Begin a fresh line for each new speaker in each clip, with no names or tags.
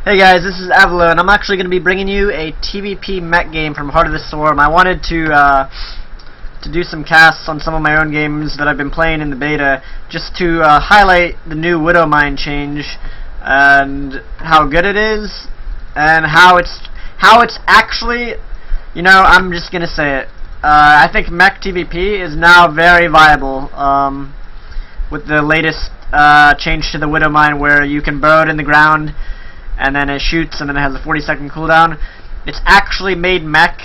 Hey guys, this is Avilo, and I'm actually going to be bringing you a TvP mech game from Heart of the Swarm. I wanted to do some casts on some of my own games that I've been playing in the beta, just to highlight the new Widow Mine change and how good it is, and how it's actually, you know, I'm just gonna say it. I think mech TvP is now very viable with the latest change to the Widow Mine, where you can burrow it in the ground and then it shoots, and then it has a 40-second cooldown. It's actually made mech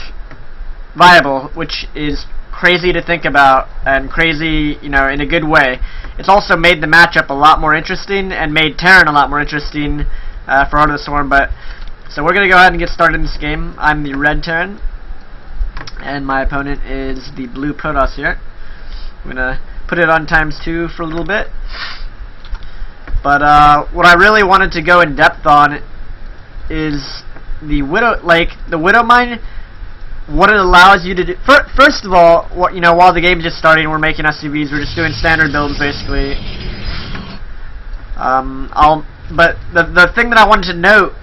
viable, which is crazy to think about, and crazy, you know, in a good way. It's also made the matchup a lot more interesting, and made Terran a lot more interesting for Heart of the Swarm. But so we're gonna go ahead and get started in this game. I'm the red Terran, and my opponent is the blue Protoss here. I'm gonna put it on ×2 for a little bit. But what I really wanted to go in depth on is the Widow Mine. What it allows you to do. First of all, while the game's just starting, we're making SUVs. We're just doing standard builds basically. But the thing that I wanted to note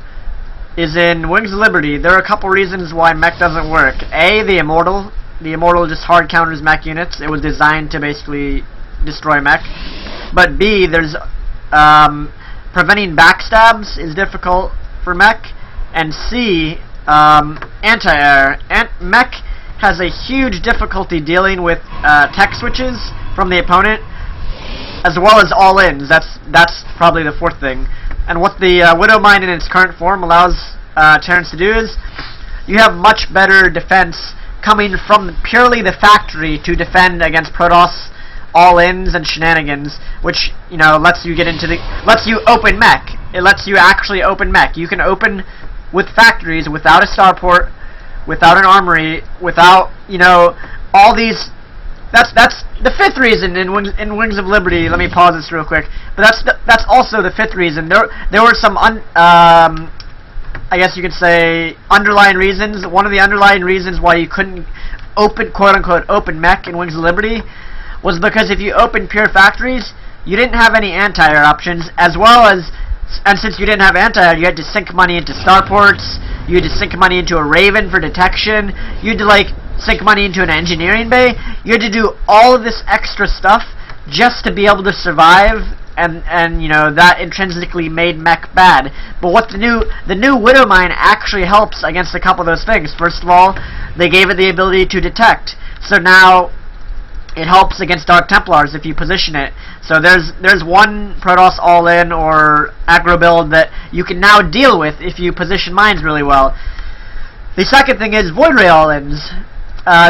is in Wings of Liberty, there are a couple reasons why mech doesn't work. A, the Immortal. The Immortal just hard counters mech units. It was designed to basically destroy mech. But B, there's preventing backstabs is difficult for mech, and C, anti-air. Mech has a huge difficulty dealing with tech switches from the opponent, as well as all-ins. That's probably the fourth thing. And what the Widow Mine in its current form allows Terrans to do is, you have much better defense coming from purely the factory to defend against Protoss all-ins and shenanigans, which, you know, lets you open mech. It lets you actually open mech. You can open with factories without a starport, without an armory, without, you know, all these. That's the fifth reason in Wings of Liberty. Let me pause this real quick. But that's also the fifth reason. There were some I guess you could say underlying reasons. One of the underlying reasons why you couldn't open, quote unquote, open mech in Wings of Liberty was because if you opened pure factories, you didn't have any anti-air options, and since you didn't have anti-air, you had to sink money into starports, you had to sink money into a Raven for detection, you had to sink money into an engineering bay, you had to do all of this extra stuff just to be able to survive, and you know, that intrinsically made mech bad. But what the new Widow Mine actually helps against a couple of those things. First of all, they gave it the ability to detect, so now it helps against Dark Templars if you position it. So there's one Protoss all-in or aggro build that you can now deal with if you position mines really well. The second thing is Void Ray all-ins.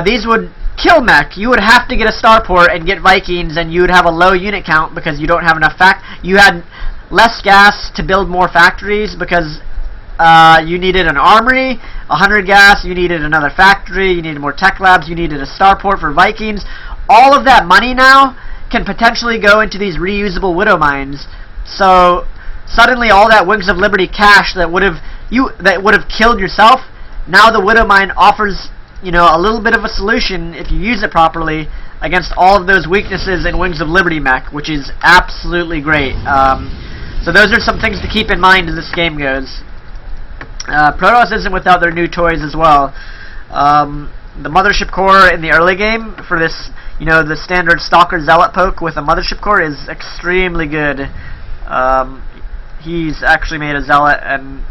These would kill mech. You would have to get a starport and get Vikings, and you would have a low unit count because you don't have enough you had less gas to build more factories because you needed an armory, 100 gas, you needed another factory, you needed more tech labs, you needed a starport for Vikings. All of that money now can potentially go into these reusable Widow Mines. So suddenly all that Wings of Liberty cash that would have killed yourself, now the Widow Mine offers, you know, a little bit of a solution if you use it properly against all of those weaknesses in Wings of Liberty mech, which is absolutely great. So those are some things to keep in mind as this game goes. Protoss isn't without their new toys as well. The Mothership Core in the early game for this, you know, the standard Stalker Zealot poke with a Mothership Core is extremely good. He's actually made a Zealot, and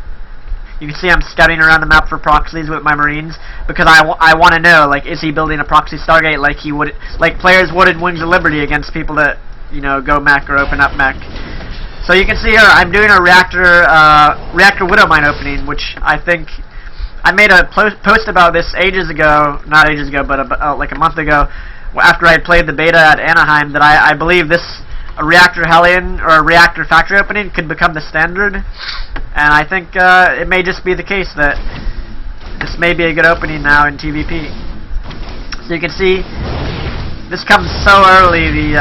you can see I'm scouting around the map for proxies with my Marines because I want to know, like, is he building a proxy Stargate like players would in Wings of Liberty against people that, you know, go mech or open up mech. So you can see here I'm doing a reactor Widow Mine opening, which I think I made a post about this ages ago, not ages ago, but about, like a month ago, after I had played the beta at Anaheim, that I believe a reactor Hellion or a reactor factory opening could become the standard, and I think it may just be the case that this may be a good opening now in TvP. So you can see this comes so early. The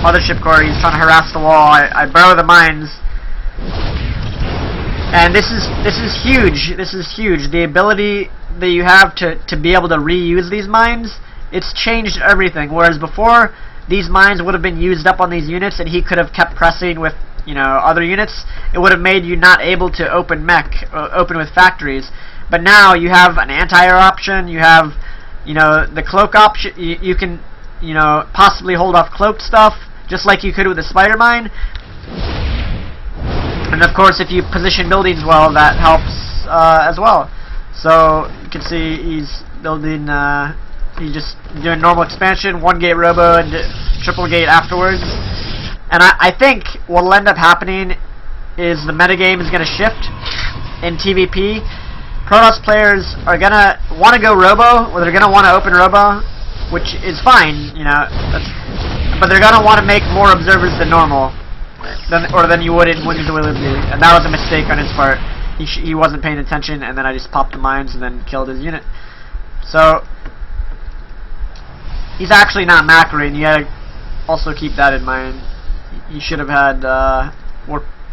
Mothership Core, he's trying to harass the wall. I burrow the mines. And this is huge. This is huge. The ability that you have to be able to reuse these mines, it's changed everything. Whereas before, these mines would have been used up on these units, and he could have kept pressing with, you know, other units, it would have made you not able to open mech, open with factories. But now you have an anti-air option. You have, you know, the cloak option. You can, you know, possibly hold off cloaked stuff, just like you could with the spider mine. And of course, if you position buildings well, that helps as well. So you can see he's building. He's just doing normal expansion, 1 gate robo and triple gate afterwards. And I think what will end up happening is the metagame is going to shift in TvP. Protoss players are going to want to go robo, or they're going to want to open robo, which is fine, you know. But they're going to want to make more observers than normal, than you would in Wings of Liberty. And that was a mistake on his part. He wasn't paying attention, and then I just popped the mines and then killed his unit. So he's actually not macroing. You gotta also keep that in mind. He should have had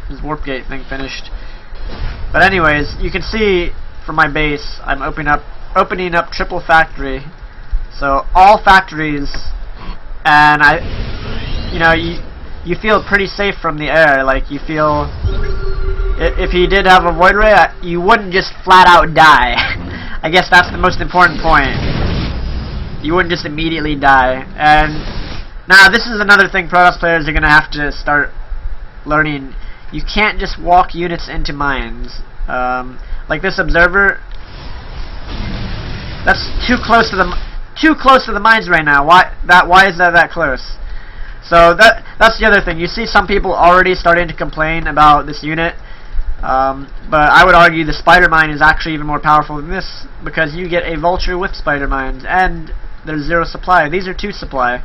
his warp gate thing finished. But anyways, you can see from my base, I'm opening up triple factory. So all factories, and you know, you feel pretty safe from the air. Like, you feel, if he did have a void ray, you wouldn't just flat out die. I guess that's the most important point. You wouldn't just immediately die. And now this is another thing Protoss players are going to have to start learning. You can't just walk units into mines. Like this observer, that's too close to the mines right now. Why is that close? So that's the other thing. You see some people already starting to complain about this unit. But I would argue the spider mine is actually even more powerful than this, because you get a vulture with spider mines, and there's 0 supply. These are 2 supply.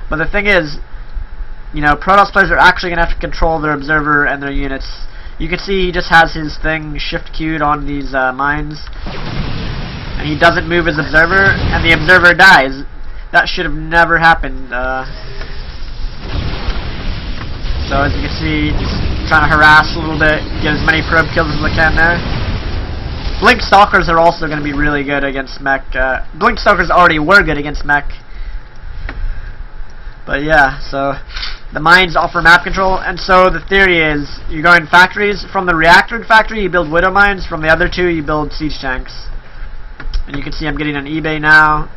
But the thing is, you know, Protoss players are actually going to have to control their observer and their units. You can see he just has his thing shift queued on these mines, and he doesn't move his observer, and the observer dies. That should have never happened. So as you can see, just trying to harass a little bit, get as many probe kills as I can there. Blink Stalkers are also going to be really good against mech. Blink Stalkers already were good against mech. But yeah, so the mines offer map control, and so the theory is you're going factories. From the reactor factory, you build widow mines. From the other 2, you build siege tanks. And you can see I'm getting on eBay now,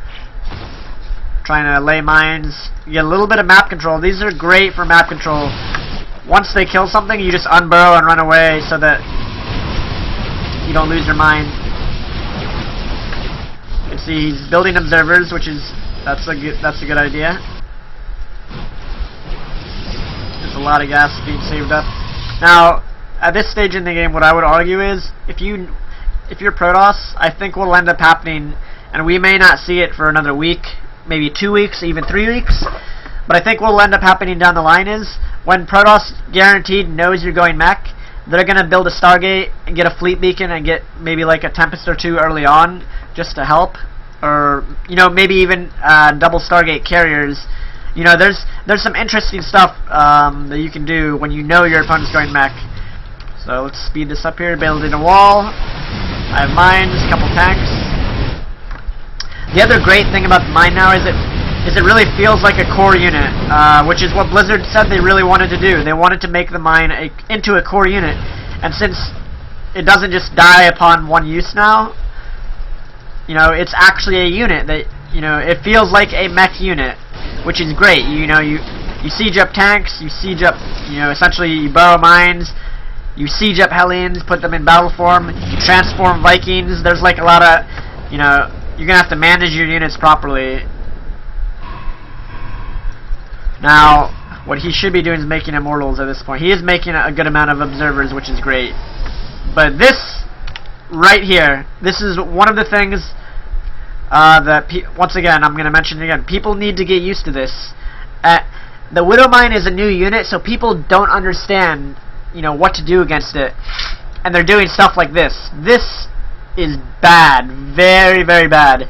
trying to lay mines. You get a little bit of map control. These are great for map control. Once they kill something, you just unburrow and run away so that you don't lose your mine. You can see he's building observers, which is that's a good idea. There's a lot of gas being saved up. Now, at this stage in the game, what I would argue is if you're Protoss, I think what'll end up happening, and we may not see it for another week, maybe 2 weeks, even 3 weeks. But I think what will end up happening down the line is, when Protoss guaranteed knows you're going mech, they're going to build a Stargate and get a fleet beacon and get maybe like a Tempest or 2 early on, just to help. Or, you know, maybe even double Stargate carriers. You know, there's some interesting stuff that you can do when you know your opponent's going mech. So let's speed this up here, building a wall. I have mines, a couple tanks. The other great thing about the mine now is it really feels like a core unit, which is what Blizzard said they really wanted to do. They wanted to make the mine into a core unit, and since it doesn't just die upon one use now, you know, it's actually a unit that, you know, it feels like a mech unit, which is great. You know, you siege up tanks, you siege up, you know, essentially you burrow mines, you siege up Hellions, put them in battle form, you transform Vikings. There's like a lot of, you know, you're gonna have to manage your units properly. Now, what he should be doing is making immortals at this point. He is making a good amount of observers, which is great. But this right here, this is one of the things that, once again, I'm going to mention it again, people need to get used to this. The Widowmine is a new unit, so people don't understand, you know, what to do against it. And they're doing stuff like this. This is bad. Very, very bad.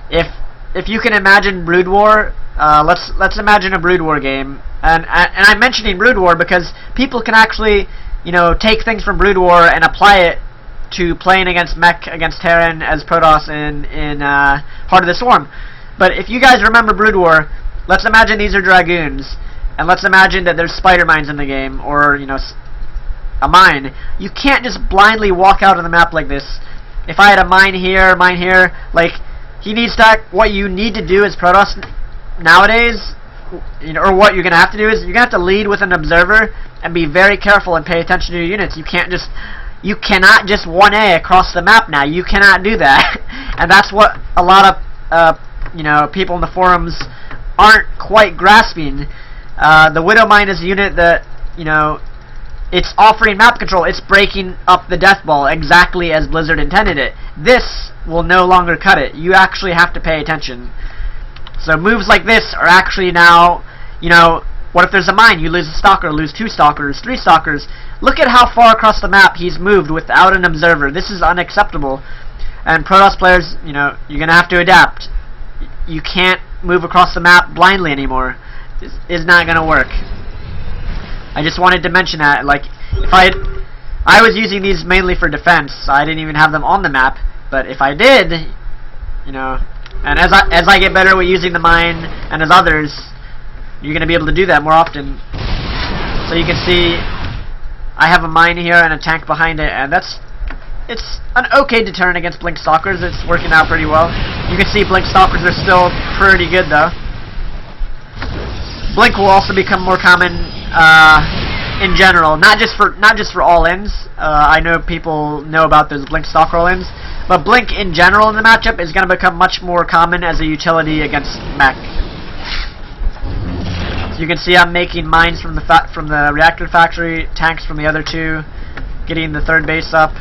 If you can imagine Brood War, let's imagine a Brood War game. And I'm mentioning Brood War because people can actually, you know, take things from Brood War and apply it to playing against Mech, against Terran as Protoss in Heart of the Swarm. But if you guys remember Brood War, let's imagine these are Dragoons. and let's imagine that there's spider mines in the game, or, you know, a mine. You can't just blindly walk out of the map like this. If I had a mine here, like, what you need to do as Protoss nowadays, you know, or what you're going to have to do is, you're going to have to lead with an observer and be very careful and pay attention to your units. You cannot just 1A across the map now. You cannot do that. And that's what a lot of, you know, people in the forums aren't quite grasping. The Widow Mine is a unit that, you know, it's offering map control. It's breaking up the death ball exactly as Blizzard intended it. This will no longer cut it. You actually have to pay attention. So moves like this are actually now, you know, what if there's a mine? You lose a stalker, lose 2 stalkers, 3 stalkers. Look at how far across the map he's moved without an observer. This is unacceptable. And Protoss players, you know, you're going to have to adapt. You can't move across the map blindly anymore. This is not going to work. I just wanted to mention that. Like, if I was using these mainly for defense. I didn't even have them on the map. But if I did, you know, and as I get better with using the mine, and as others, you're going to be able to do that more often. So you can see I have a mine here and a tank behind it, and it's an okay deterrent against Blink Stalkers. It's working out pretty well. You can see Blink Stalkers are still pretty good though. Blink will also become more common in general, not just for all-ins. I know people know about those Blink Stalker all-ins, but Blink in general in the matchup is going to become much more common as a utility against mech. You can see I'm making mines from the reactor factory, tanks from the other 2, getting the 3rd base up,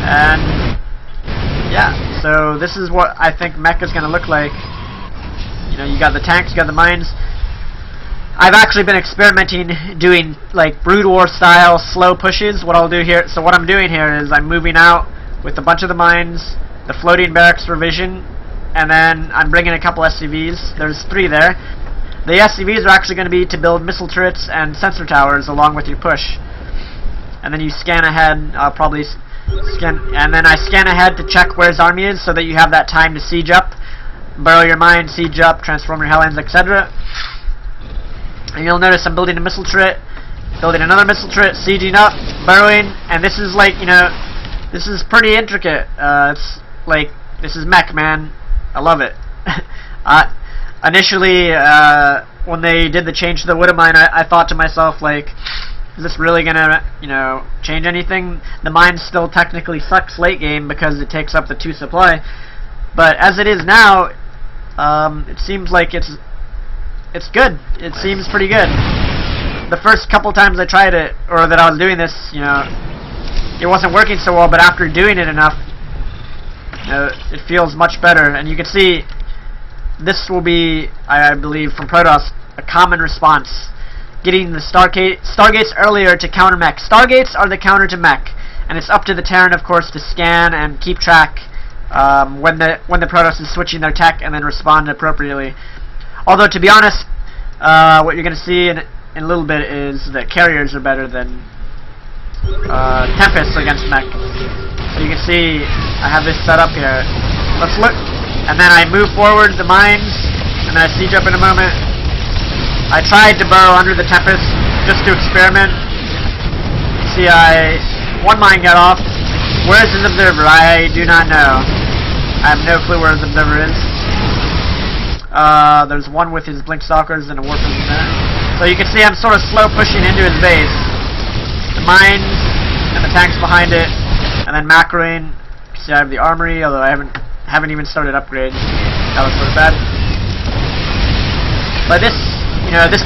and yeah. So this is what I think mech is going to look like. You know, you got the tanks, you got the mines. I've actually been experimenting doing like Brood War style slow pushes. What I'll do here, so what I'm doing here is I'm moving out with a bunch of the mines, the floating barracks for vision, and then I'm bringing a couple SCVs. There's 3 there. The SCVs are actually going to be to build missile turrets and sensor towers along with your push. And then you scan ahead, probably and then I scan ahead to check where his army is so that you have that time to siege up, burrow your mine, siege up, transform your Hellions, etc. And you'll notice I'm building a missile turret, building another missile turret, sieging up, burrowing, and this is like, you know, this is pretty intricate. It's like, this is mech, man. I love it. Initially, when they did the change to the Widow Mine, I thought to myself, like, is this really gonna, you know, change anything? The mine still technically sucks late game because it takes up the 2 supply, but as it is now, it seems like it's good. It seems pretty good. The first couple times I tried it, or that I was doing this, you know, it wasn't working so well, but after doing it enough, you know, it feels much better. And you can see this will be, I believe, from Protoss, a common response. Getting the Stargates earlier to counter mech. Stargates are the counter to mech, and it's up to the Terran, of course, to scan and keep track when the Protoss is switching their tech and then respond appropriately. Although, to be honest, what you're going to see in a little bit is that carriers are better than Tempests against mech. So you can see I have this set up here. Let's look. And then I move forward the mines, and then I siege up in a moment. I tried to burrow under the Tempest just to experiment. See, one mine got off. Where's his observer? I do not know. I have no clue where his observer is. There's one with his Blink Stalkers and a Warp Engine there. So you can see I'm sort of slow pushing into his base. The mines and the tanks behind it, and then macroing. You can see I have the armory, although I haven't even started upgrades. That was sort of bad. But this, you know, this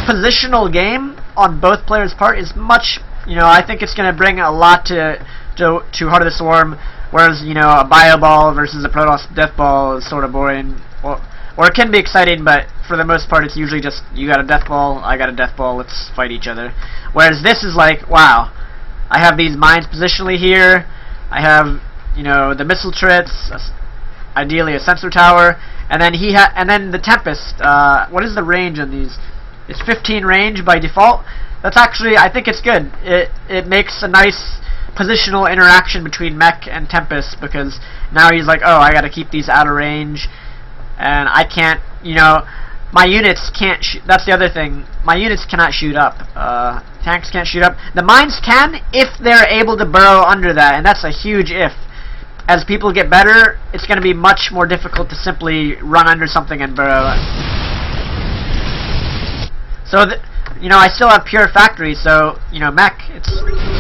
positional game on both players' part is much, you know, I think it's going to bring a lot to Heart of the Swarm, whereas, you know, a bio ball versus a Protoss death ball is sort of boring. Or it can be exciting, but for the most part it's usually just, you got a death ball, I got a death ball, let's fight each other. Whereas this is like, wow, I have these mines positionally here, I have, you know, the missile turrets, ideally a sensor tower, and then then the Tempest. What is the range on these? It's 15 range by default. That's actually, I think it's good. It makes a nice positional interaction between mech and Tempest, because now he's like, oh, I gotta keep these out of range, and I can't, you know, my units can't that's the other thing. My units cannot shoot up. Tanks can't shoot up. The mines can if they're able to burrow under that, and that's a huge if. As people get better, it's going to be much more difficult to simply run under something and burrow. So, you know, I still have pure factory, so, you know, mech, it's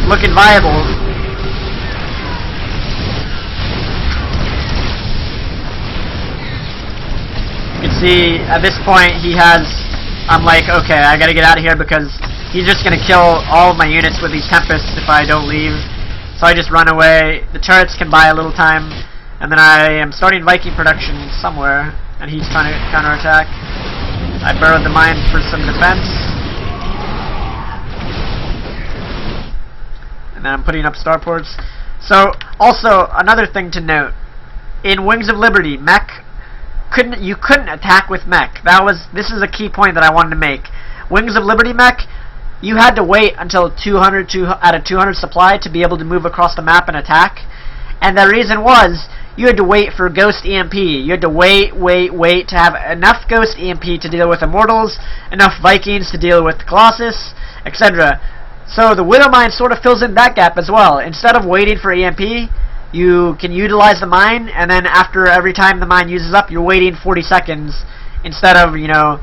looking viable. You can see, at this point, I'm like, okay, I gotta get out of here because he's just gonna kill all of my units with these Tempests if I don't leave. So I just run away. The turrets can buy a little time, and then I am starting Viking production somewhere, and he's trying to counterattack. I burrowed the mine for some defense. And then I'm putting up starports. So, also, another thing to note. In Wings of Liberty, mech, you couldn't attack with mech. This is a key point that I wanted to make. Wings of Liberty mech, you had to wait until 200 out of 200 supply to be able to move across the map and attack. And the reason was, you had to wait for Ghost EMP. You had to wait to have enough Ghost EMP to deal with Immortals, enough Vikings to deal with Colossus, etc. So the Widow Mine sort of fills in that gap as well. Instead of waiting for EMP, you can utilize the mine, and then after every time the mine uses up, you're waiting 40 seconds instead of, you know,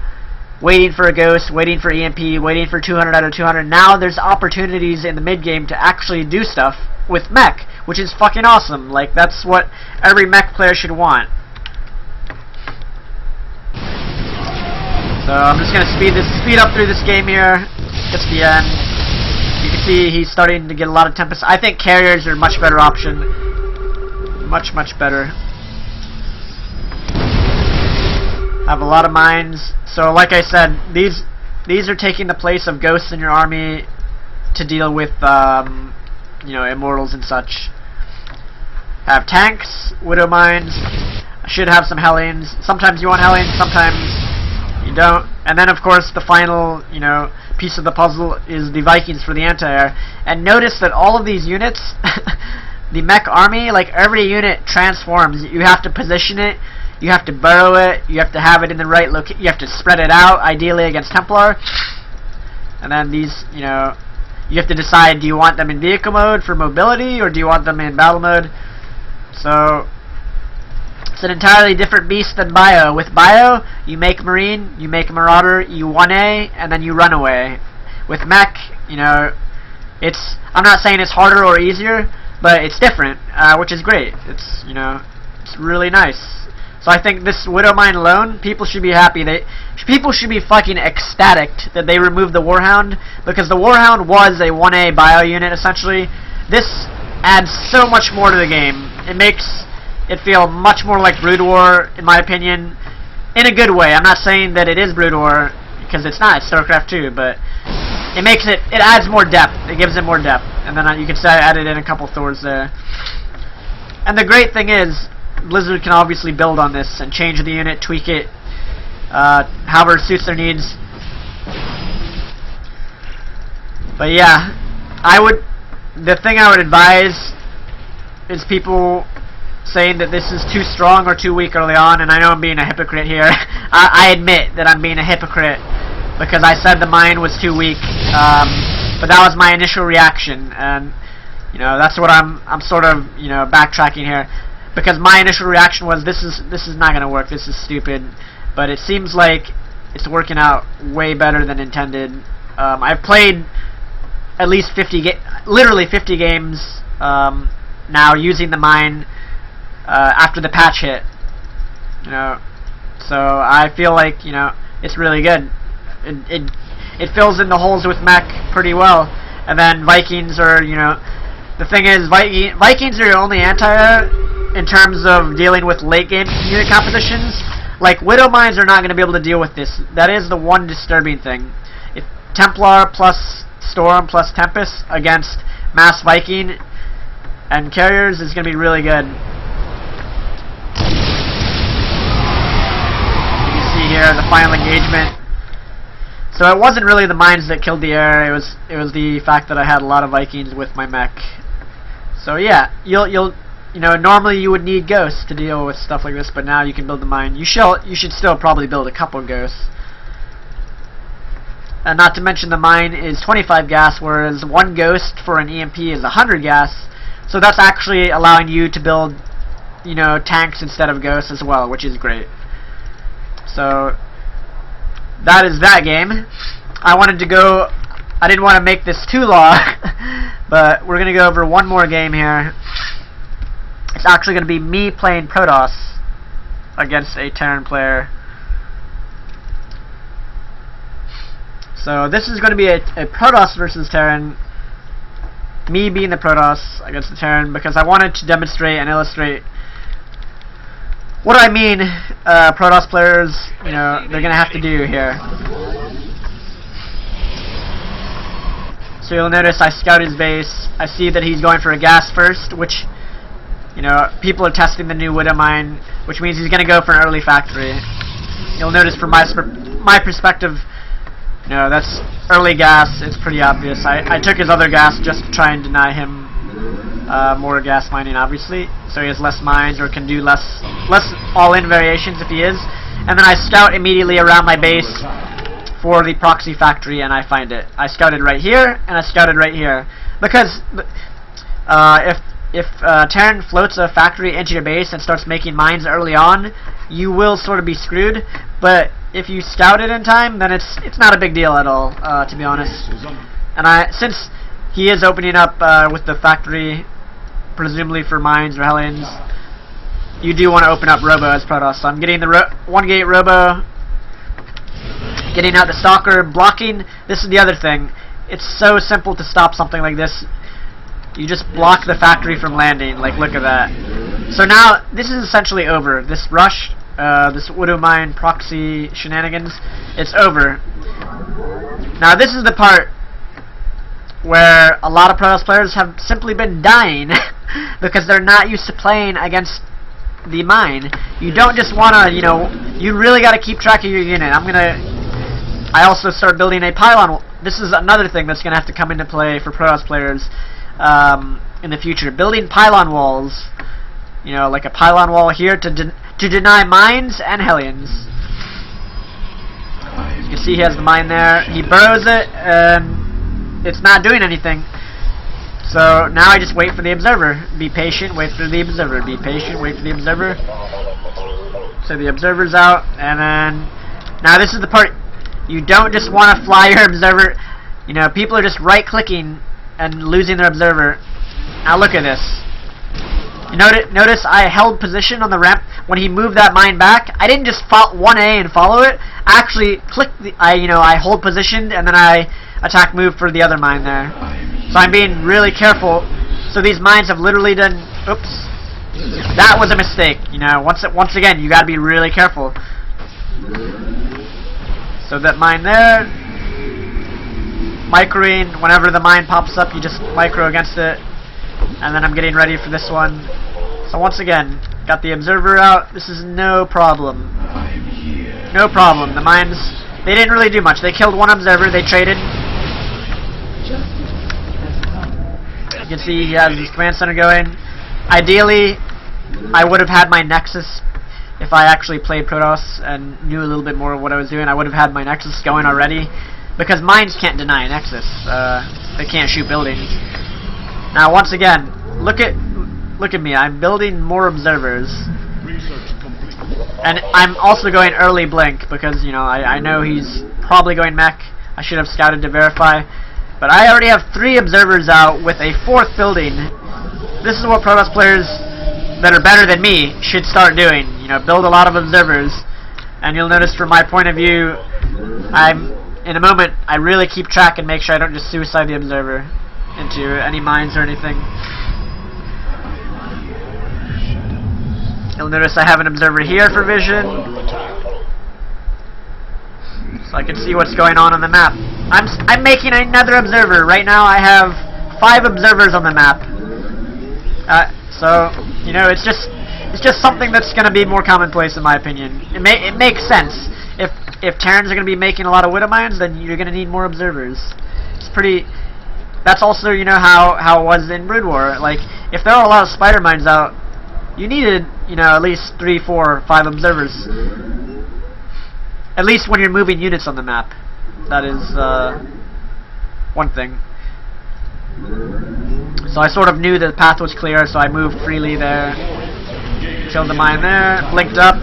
waiting for a Ghost, waiting for EMP, waiting for 200 out of 200. Now there's opportunities in the mid-game to actually do stuff with mech, which is fucking awesome. Like, that's what every mech player should want. So I'm just gonna speed up through this game here. It's the end. You can see he's starting to get a lot of Tempest. I think carriers are a much better option. Much better. Have a lot of mines. So like I said, these are taking the place of Ghosts in your army to deal with you know, Immortals and such. Have tanks, Widow Mines. I should have some Hellions. Sometimes you want Hellions, sometimes you don't. And then of course the final, you know, piece of the puzzle is the Vikings for the anti-air. And notice that all of these units, the mech army, like every unit transforms. You have to position it, you have to burrow it, you have to have it in the right location, you have to spread it out, ideally against Templar. And then these, you know, you have to decide, do you want them in vehicle mode for mobility, or do you want them in battle mode? So, it's an entirely different beast than Bio. With Bio, you make Marine, you make Marauder, you 1A, and then you run away. With mech, you know, I'm not saying it's harder or easier, but it's different, which is great. It's, you know, it's really nice. So I think this Widow Mine alone, people should be happy. People should be fucking ecstatic that they removed the Warhound, because the Warhound was a 1A bio unit, essentially. This adds so much more to the game. It makes it feel much more like Brood War, in my opinion, in a good way. I'm not saying that it is Brood War, because it's not. It's StarCraft 2, but it adds more depth. It gives it more depth. And then you can say I added in a couple Thors there. And the great thing is, Blizzard can obviously build on this and change the unit, tweak it, however it suits their needs. But yeah, the thing I would advise is people saying that this is too strong or too weak early on, and I know I'm being a hypocrite here. I admit that I'm being a hypocrite because I said the mine was too weak, but that was my initial reaction, and you know, that's what I'm sort of, you know, backtracking here. Because my initial reaction was, this is not going to work, this is stupid. But it seems like it's working out way better than intended. I've played at least literally 50 games now using the mine after the patch hit. You know, so I feel like, you know, it's really good. It fills in the holes with mech pretty well. And then Vikings are, you know, the thing is, Vikings are your only anti-air in terms of dealing with late game unit compositions. Like, Widow Mines are not going to be able to deal with this. That is the one disturbing thing. If Templar plus Storm plus Tempest against Mass Viking and Carriers is going to be really good. You see here the final engagement. So it wasn't really the mines that killed the air. It was the fact that I had a lot of Vikings with my mech. So yeah, you know, normally you would need Ghosts to deal with stuff like this, but now you can build the mine. You should still probably build a couple Ghosts, And not to mention the mine is 25 gas, whereas 1 ghost for an EMP is 100 gas. So that's actually allowing you to build, you know, tanks instead of ghosts as well, which is great. So that is that game. I didn't want to make this too long, but we're going to go over one more game here. It's actually going to be me playing Protoss against a Terran player. So this is going to be a Protoss versus Terran. Me being the Protoss against the Terran, because I wanted to demonstrate and illustrate what I mean Protoss players, you know, they're going to have to do here. So you'll notice I scout his base. I see that he's going for a gas first, which, you know, people are testing the new Widow mine, which means he's going to go for an early factory. You'll notice from my perspective, you know, that's early gas. It's pretty obvious. I took his other gas just to try and deny him more gas mining, obviously, so he has less mines or can do less all-in variations if he is. And then I scout immediately around my base for the proxy factory, and I find it. I scouted right here, and I scouted right here, because if Terran floats a factory into your base and starts making mines early on, you will sort of be screwed. But if you scout it in time, then it's not a big deal at all, to be honest. And since he is opening up with the factory, presumably for mines or Hellions, you do want to open up Robo as Protoss. So I'm getting the 1 gate Robo, getting out the Stalker, blocking. This is the other thing. It's so simple to stop something like this. You just block the factory from landing. Like, look at that. So now this is essentially over. This rush, this Widow mine proxy shenanigans, it's over. Now this is the part where a lot of Protoss players have simply been dying because they're not used to playing against the mine. You don't just want to, you know, you really got to keep track of your unit. I also start building a pylon. This is another thing that's going to have to come into play for Protoss players in the future. Building pylon walls. You know, like a pylon wall here to deny mines and Hellions. As you can see, he has the mine there. He burrows it, and it's not doing anything. So now I just wait for the observer. Be patient, wait for the observer. Be patient, wait for the observer. So the observer's out, and then now this is the part. You don't just want to fly your observer. You know, people are just right-clicking and losing their observer. Now look at this. You notice I held position on the ramp when he moved that mine back. I didn't just 1A and follow it. I actually clicked. I hold positioned, and then I attack move for the other mine there. So I'm being really careful. So these mines have literally done. Oops, that was a mistake. You know, once again, you got to be really careful. So that mine there, microing. Whenever the mine pops up, you just micro against it. And then I'm getting ready for this one. So once again, got the observer out. This is no problem. No problem. The mines, they didn't really do much. They killed 1 observer. They traded. You can see he has his command center going. Ideally, I would have had my Nexus. If I actually played Protoss and knew a little bit more of what I was doing, I would have had my Nexus going already. Because mines can't deny a Nexus. They can't shoot buildings. Now, once again, look at me. I'm building more observers, and I'm also going early blink because, you know, I know he's probably going mech. I should have scouted to verify, but I already have 3 observers out with a 4th building. This is what Protoss players that are better than me should start doing. You know, build a lot of observers, and you'll notice from my point of view, in a moment I really keep track and make sure I don't just suicide the observer into any mines or anything. You'll notice I have an observer here for vision, so I can see what's going on the map. I'm making another observer right now. I have 5 observers on the map. So you know, it's just something that's going to be more commonplace in my opinion. It makes sense. If Terrans are going to be making a lot of Widow mines, then you're going to need more observers. It's pretty. That's also, you know, how it was in Brood War. Like, if there are a lot of spider mines out, you needed, you know, at least 3, 4, 5 observers. At least when you're moving units on the map. That is one thing. So I sort of knew the path was clear, so I moved freely there. Killed the mine there, blinked up.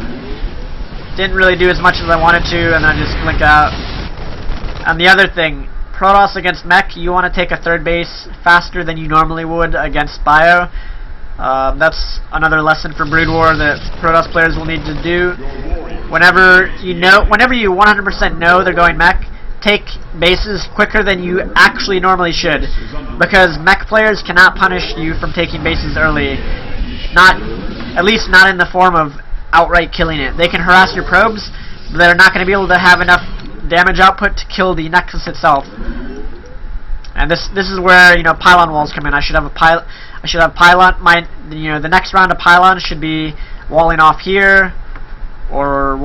Didn't really do as much as I wanted to, and then I just blinked out. And the other thing, Protoss against mech, you want to take a third base faster than you normally would against bio. That's another lesson for Brood War that Protoss players will need to do. Whenever you 100% know they're going mech, take bases quicker than you actually normally should, because mech players cannot punish you from taking bases early. At least not in the form of outright killing it. They can harass your probes, but they're not going to be able to have enough damage output to kill the nexus itself. And this is where pylon walls come in. I should have pylon. The next round of pylons should be walling off here, or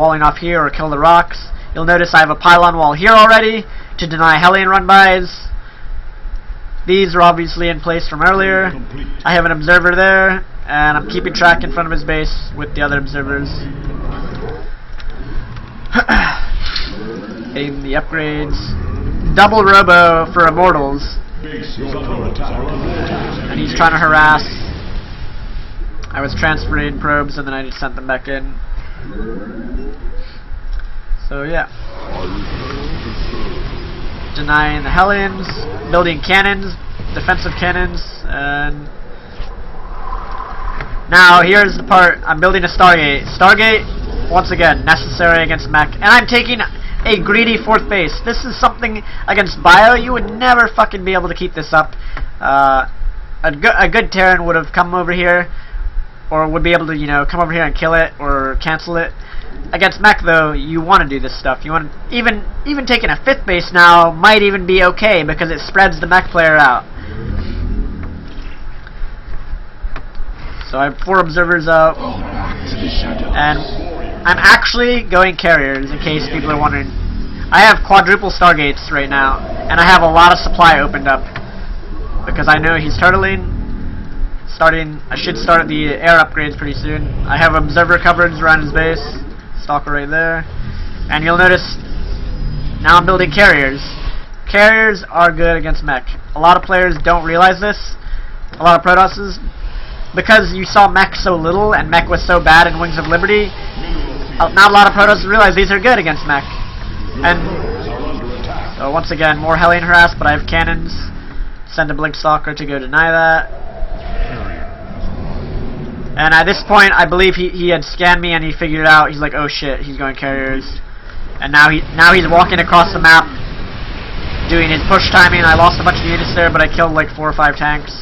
kill the rocks. You'll notice I have a pylon wall here already to deny Hellion run-bys. These are obviously in place from earlier. I have an observer there, and I'm keeping track in front of his base with the other observers. Getting the upgrades. Double robo for immortals. And he's trying to harass. I was transferring probes and then I just sent them back in. So yeah. Denying the Hellions, building cannons, defensive cannons, and now here's the part. I'm building a Stargate. Stargate, once again, necessary against mech, and I'm taking a greedy fourth base. This is something against bio. You would never fucking be able to keep this up. A good Terran would have come over here, or would be able to come over here and kill it or cancel it. Against mech though, you want to do this stuff. You want even taking a fifth base now might even be okay because it spreads the mech player out. So I have 4 observers up, and I'm actually going carriers in case people are wondering. I have quadruple Stargates right now, and I have a lot of supply opened up because I know he's turtling. I should start the air upgrades pretty soon. I have observer coverage around his base. Stalker right there. And you'll notice now I'm building carriers. Carriers are good against mech. A lot of players don't realize this. A lot of Protosses. Because you saw mech so little and mech was so bad in Wings of Liberty, not a lot of Protosses realize these are good against mech. And so once again, more Hellion harass, but I have cannons. Send a Blink Stalker to go deny that. And at this point, I believe he had scanned me and he figured it out. He's like, oh shit, he's going carriers. And now he's walking across the map, doing his push timing. I lost a bunch of units there, but I killed like 4 or 5 tanks.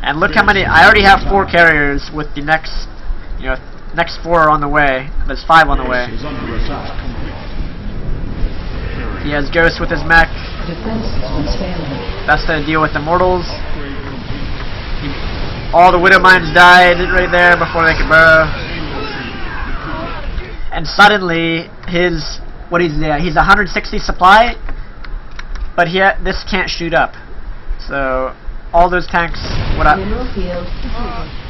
And look how many. I already have 4 carriers with the next 4 are on the way. There's 5 on the way. He has ghosts with his mech. That's to deal with immortals. All the Widow Mines died right there before they could burrow. And suddenly, he's 160 supply, but this can't shoot up. So, all those tanks,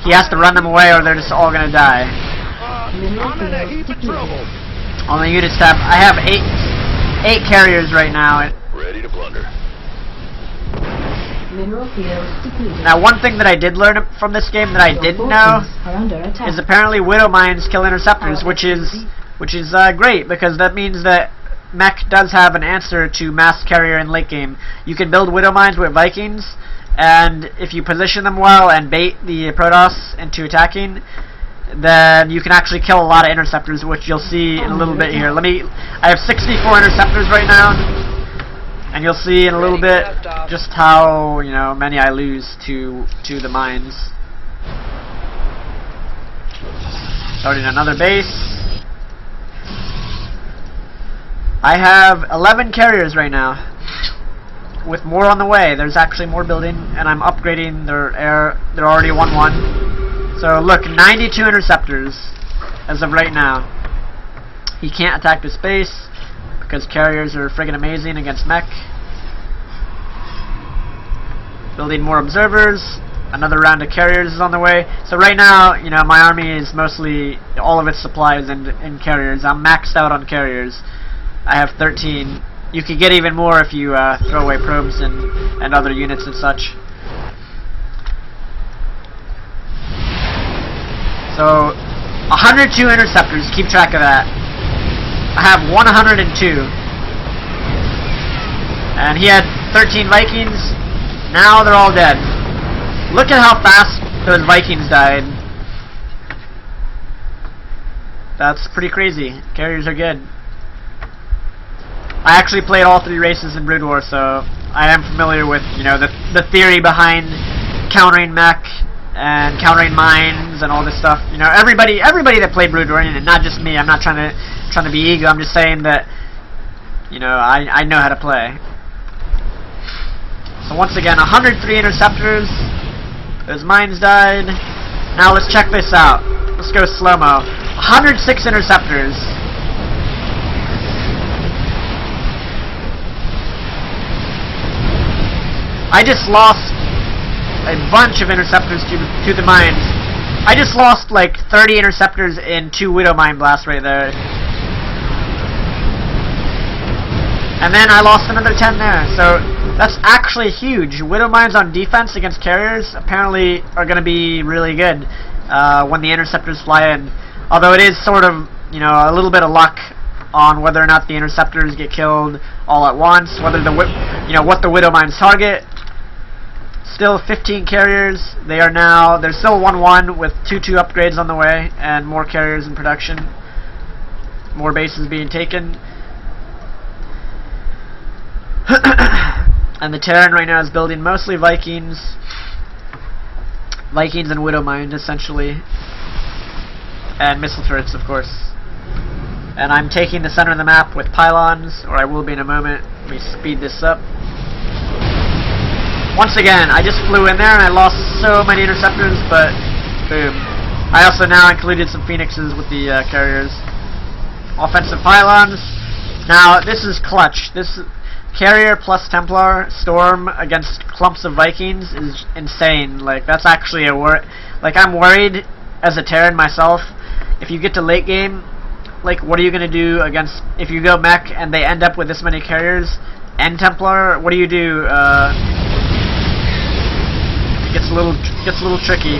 he has to run them away or they're just all gonna die. On the unit tab, I have 8 carriers right now.
Ready to plunder.
Now, one thing that I did learn from this game that I didn't know is apparently Widow Mines kill interceptors, which is great because that means that mech does have an answer to mass carrier in late game. You can build Widow Mines with Vikings, and if you position them well and bait the Protoss into attacking, then you can actually kill a lot of interceptors, which you'll see in a little bit here. I have 64 interceptors right now. And you'll see in a little bit just how many I lose to the mines. Starting another base. I have 11 carriers right now, with more on the way. There's actually more building, and I'm upgrading their air. They're already 1-1. So look, 92 interceptors as of right now. He can't attack this base because carriers are friggin' amazing against mech. Building more observers. Another round of carriers is on the way. So right now, my army is mostly, all of its supplies in carriers. I'm maxed out on carriers. I have 13. you could get even more if you throw away probes and other units and such. So 102 interceptors, keep track of that. I have 102. And he had 13 Vikings. Now they're all dead. Look at how fast those Vikings died. That's pretty crazy. Carriers are good. I actually played all 3 races in Brood War, so I am familiar with, you know, the theory behind countering mech and countering mines and all this stuff. You know, everybody that played Brood War, and not just me. I'm not trying to be ego. I'm just saying that, you know, I know how to play. So once again, 103 interceptors. Those mines died. Now let's check this out. Let's go slow-mo. 106 interceptors. I just lost a bunch of interceptors to the mines. I just lost like 30 interceptors in 2 Widow Mine blasts right there. And then I lost another 10 there. So that's actually huge. Widow Mines on defense against carriers apparently are going to be really good when the interceptors fly in. Although it is sort of, you know, a little bit of luck on whether or not the interceptors get killed all at once, whether what the Widow Mines target. Still 15 carriers. They're still 1-1 with 2-2 upgrades on the way and more carriers in production. More bases being taken. And the Terran right now is building mostly Vikings. Vikings and Widow Mines, essentially. And missile turrets, of course. And I'm taking the center of the map with pylons, or I will be in a moment. Let me speed this up. Once again, I just flew in there and I lost so many interceptors, but boom. I also now included some Phoenixes with the carriers. Offensive pylons. Now, this is clutch. This carrier plus Templar Storm against clumps of Vikings is insane. Like, that's actually like, I'm worried as a Terran myself. If you get to late game, like, what are you going to do against, if you go mech and they end up with this many carriers and Templar, what do you do? It gets a little tricky.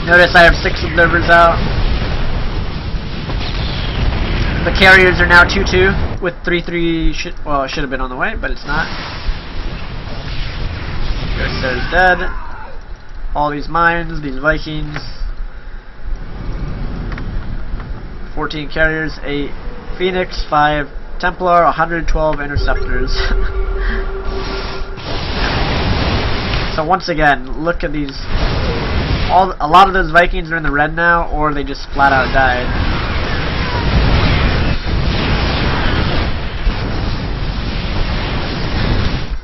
Notice I have 6 observers out. The carriers are now 2-2 with 3-3. Well, it should have been on the way, but it's not. There's dead. All these mines, these Vikings. 14 carriers, 8 Phoenix, 5 Templar, 112 interceptors. So once again, look at these. A lot of those Vikings are in the red now, or they just flat out died.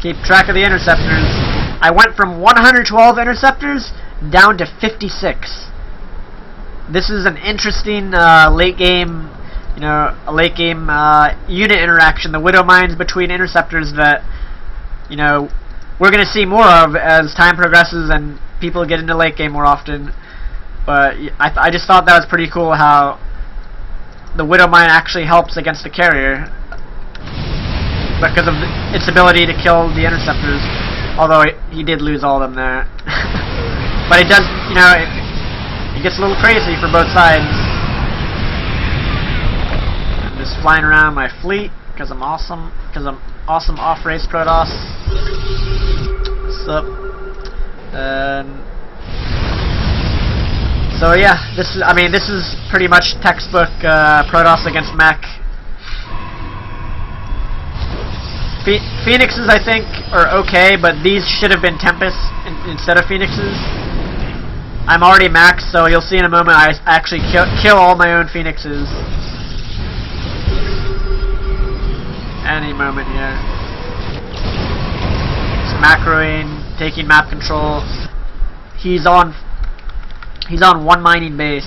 Keep track of the interceptors. I went from 112 interceptors down to 56. This is an interesting late game, you know, a late game unit interaction, the Widow Mines between interceptors that, you know, we're going to see more of as time progresses and people get into late game more often. But I just thought that was pretty cool how the Widow Mine actually helps against the carrier because of its ability to kill the interceptors. Although he did lose all of them there. But it does, you know, it gets a little crazy for both sides. I'm just flying around my fleet because I'm awesome. Because I'm awesome off-race Protoss. What's up? So yeah, this is pretty much textbook Protoss against mech. Phoenixes, I think, are okay, but these should have been Tempests instead of Phoenixes. I'm already maxed, so you'll see in a moment I actually kill all my own Phoenixes. Any moment here. Just macroing, taking map control. He's on one mining base.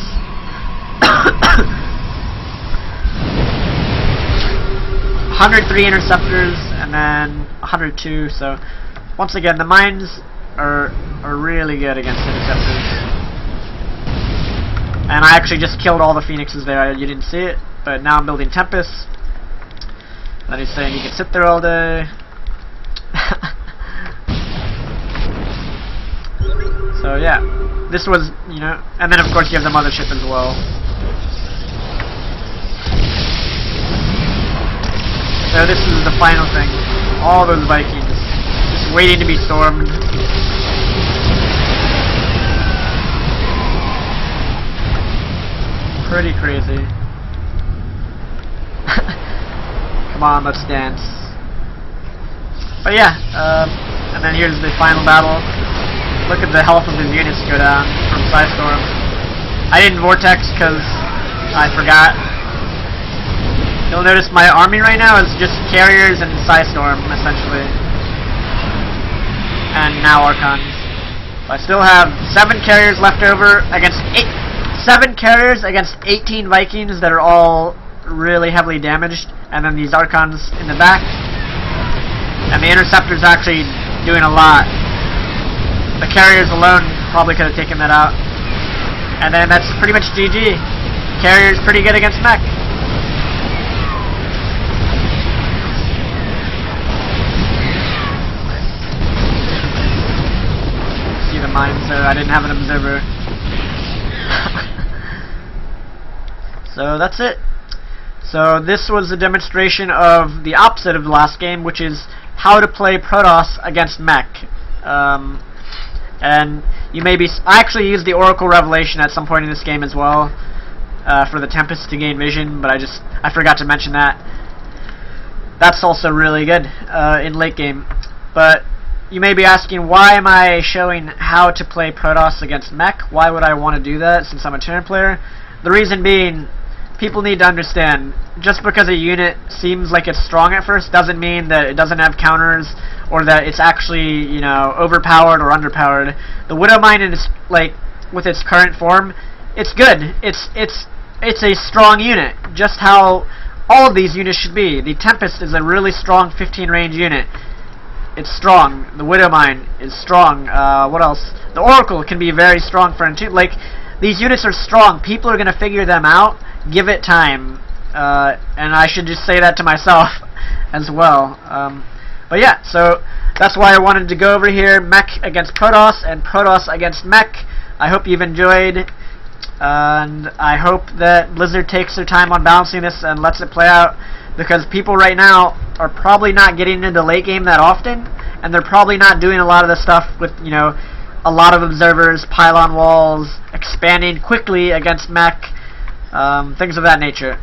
103 interceptors and then 102. So once again, the mines are really good against interceptors. And I actually just killed all the Phoenixes there. You didn't see it, but now I'm building Tempest. Then he's saying you can sit there all day. So yeah, this was, you know, and then of course you have the mothership as well. So this is the final thing. All those Vikings just waiting to be stormed. Pretty crazy. Come on, let's dance. But yeah, and then here's the final battle. Look at the health of his units go down from Psystorm. I didn't Vortex because I forgot. You'll notice my army right now is just carriers and Psystorm, essentially. And now Archons. I still have 7 carriers left over against 7 carriers against 18 Vikings that are all really heavily damaged. And then these Archons in the back. And the Interceptor's actually doing a lot. The carriers alone probably could have taken that out. And then that's pretty much GG. Carrier's pretty good against mech. See the mines there, I didn't have an observer. So that's it. So this was a demonstration of the opposite of the last game, which is how to play Protoss against mech. And you may be... I actually used the Oracle Revelation at some point in this game as well, for the Tempest to gain vision, but I forgot to mention that. That's also really good in late game. But you may be asking, why am I showing how to play Protoss against mech? Why would I want to do that since I'm a turn player? The reason being, people need to understand, just because a unit seems like it's strong at first doesn't mean that it doesn't have counters or that it's actually, you know, overpowered or underpowered. The Widowmine is, like, with its current form, it's good. It's a strong unit, just how all of these units should be. The Tempest is a really strong 15 range unit. It's strong. The Widowmine is strong. What else? The Oracle can be very strong for like, these units are strong. People are gonna figure them out. Give it time, and I should just say that to myself as well. But yeah, so that's why I wanted to go over here, mech against Protoss and Protoss against mech. I hope you've enjoyed, and I hope that Blizzard takes their time on balancing this and lets it play out, because people right now are probably not getting into the late game that often, and they're probably not doing a lot of the stuff with, you know, a lot of observers, pylon walls, expanding quickly against mech, things of that nature.